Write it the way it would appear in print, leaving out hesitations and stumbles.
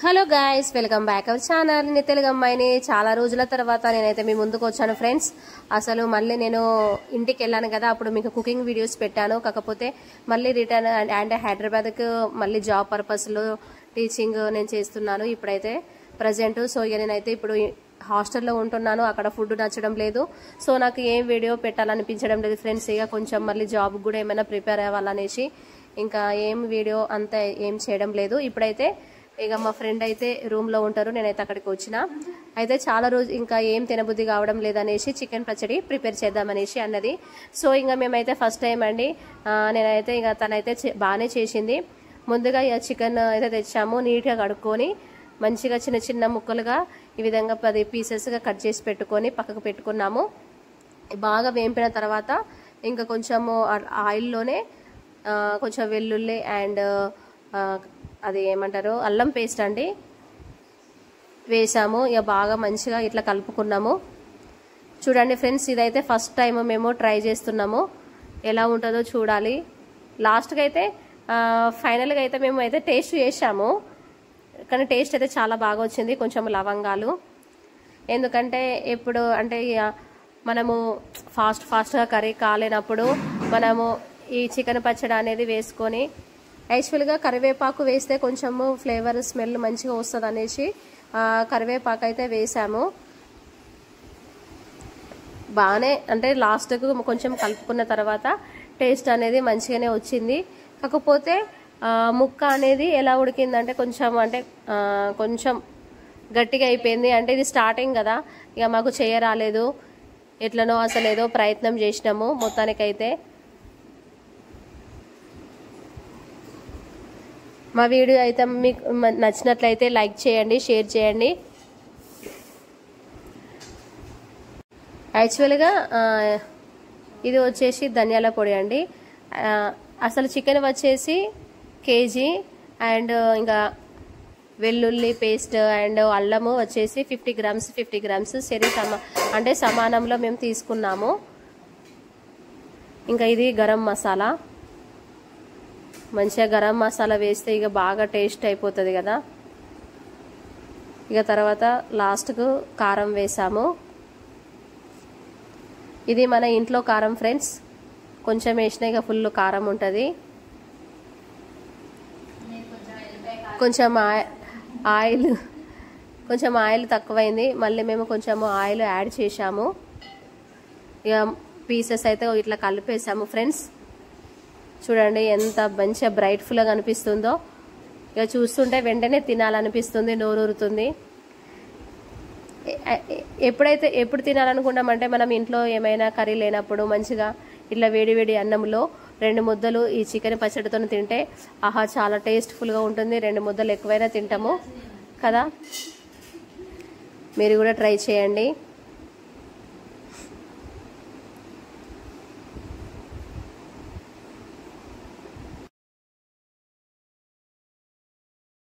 Hello guys, welcome back our channel. నేను తెలుగు అమ్మాయిని. చాలా రోజుల తర్వాత నేనైతే మీ ముందుకు వచ్చాను ఫ్రెండ్స్. అసలు మళ్ళీ నేను ఇంటికి వెళ్ళాను కదా, అప్పుడు మీకు కుకింగ్ వీడియోస్ పెట్టాను. కాకపోతే మళ్ళీ రిటర్న్ అండ్ హైదరాబాద్కు మళ్ళీ జాబ్ పర్పస్లో టీచింగ్ నేను చేస్తున్నాను ఇప్పుడైతే ప్రజెంట్. సో ఇక నేనైతే ఇప్పుడు హాస్టల్లో ఉంటున్నాను. అక్కడ ఫుడ్ నచ్చడం లేదు. సో నాకు ఏం వీడియో పెట్టాలనిపించడం లేదు ఫ్రెండ్స్. ఇక కొంచెం మళ్ళీ జాబ్ కూడా ఏమైనా ప్రిపేర్ అవ్వాలనేసి ఇంకా ఏం వీడియో అంతా ఏం చేయడం లేదు. ఇప్పుడైతే ఇక మా ఫ్రెండ్ అయితే రూమ్లో ఉంటారు, నేనైతే అక్కడికి వచ్చిన. అయితే చాలా రోజు ఇంకా ఏం తినబుద్ధి కావడం లేదనేసి చికెన్ పచ్చడి ప్రిపేర్ చేద్దామనేసి అన్నది. సో ఇంకా మేమైతే ఫస్ట్ టైం అండి, నేనైతే ఇక తనైతే బాగానే చేసింది. ముందుగా ఇక చికెన్ అయితే తెచ్చాము, నీట్గా కడుక్కొని మంచిగా చిన్న చిన్న ముక్కలుగా ఈ విధంగా 10 పీసెస్గా కట్ చేసి పెట్టుకొని పక్కకు పెట్టుకున్నాము. బాగా వేంపిన తర్వాత ఇంకా కొంచెము ఆయిల్లోనే కొంచెం వెల్లుల్లి అండ్ అది ఏమంటారు అల్లం పేస్ట్ అండి వేసాము. ఇక బాగా మంచిగా ఇట్లా కలుపుకున్నాము. చూడండి ఫ్రెండ్స్, ఇదైతే ఫస్ట్ టైం మేము ట్రై చేస్తున్నాము. ఎలా ఉంటుందో చూడాలి. లాస్ట్గా అయితే ఫైనల్గా అయితే మేము అయితే టేస్ట్ చేసాము, కానీ టేస్ట్ అయితే చాలా బాగా వచ్చింది. కొంచెం లవంగాలు, ఎందుకంటే ఎప్పుడు అంటే మనము ఫాస్ట్గా కర్రీ కాలేనప్పుడు మనము ఈ చికెన్ పచ్చడి అనేది వేసుకొని, యాక్చువల్గా కరివేపాకు వేస్తే కొంచెము ఫ్లేవర్ స్మెల్ మంచిగా వస్తుంది అనేసి కరివేపాకు అయితే వేసాము. బాగానే అంటే లాస్ట్కు కొంచెం కలుపుకున్న తర్వాత టేస్ట్ అనేది మంచిగానే వచ్చింది. కాకపోతే ముక్క అనేది ఎలా ఉడికిందంటే కొంచెం గట్టిగా అయిపోయింది. అంటే ఇది స్టార్టింగ్ కదా, ఇక మాకు చేయరాలేదు. ఎట్లనో అసలు ఏదో ప్రయత్నం చేసినాము. మొత్తానికైతే మా వీడియో అయితే మీకు నచ్చినట్లయితే లైక్ చేయండి, షేర్ చేయండి. యాక్చువల్గా ఇది వచ్చేసి ధనియాల పొడి అండి. అసలు చికెన్ వచ్చేసి కేజీ అండ్ ఇంకా వెల్లుల్లి పేస్ట్ అండ్ అల్లము వచ్చేసి 50 గ్రామ్స్ సరి అంటే సమానంలో మేము తీసుకున్నాము. ఇంకా ఇది గరం మసాలా, మంచిగా గరం మసాలా వేస్తే ఇక బాగా టేస్ట్ అయిపోతుంది కదా. ఇక తర్వాత లాస్ట్కు కారం వేసాము. ఇది మన ఇంట్లో కారం ఫ్రెండ్స్, కొంచెం వేసినా ఇక ఫుల్ కారం ఉంటుంది. కొంచెం ఆయిల్ తక్కువైంది, మళ్ళీ మేము కొంచెం ఆయిల్ యాడ్ చేసాము. ఇక పీసెస్ అయితే ఇట్లా కలిపేసాము ఫ్రెండ్స్. చూడండి ఎంత మంచిగా బ్రైట్ఫుల్గా కనిపిస్తుందో. ఇక చూస్తుంటే వెంటనే తినాలనిపిస్తుంది, నోరూరుతుంది. ఎప్పుడు తినాలనుకుంటామంటే మనం ఇంట్లో ఏమైనా కర్రీ లేనప్పుడు మంచిగా ఇట్లా వేడి అన్నంలో 2 ముద్దలు ఈ చికెన్ పచ్చడితో తింటే ఆహా చాలా టేస్ట్ఫుల్గా ఉంటుంది. 2 ముద్దలు ఎక్కువైనా తింటాము కదా. మీరు కూడా ట్రై చేయండి.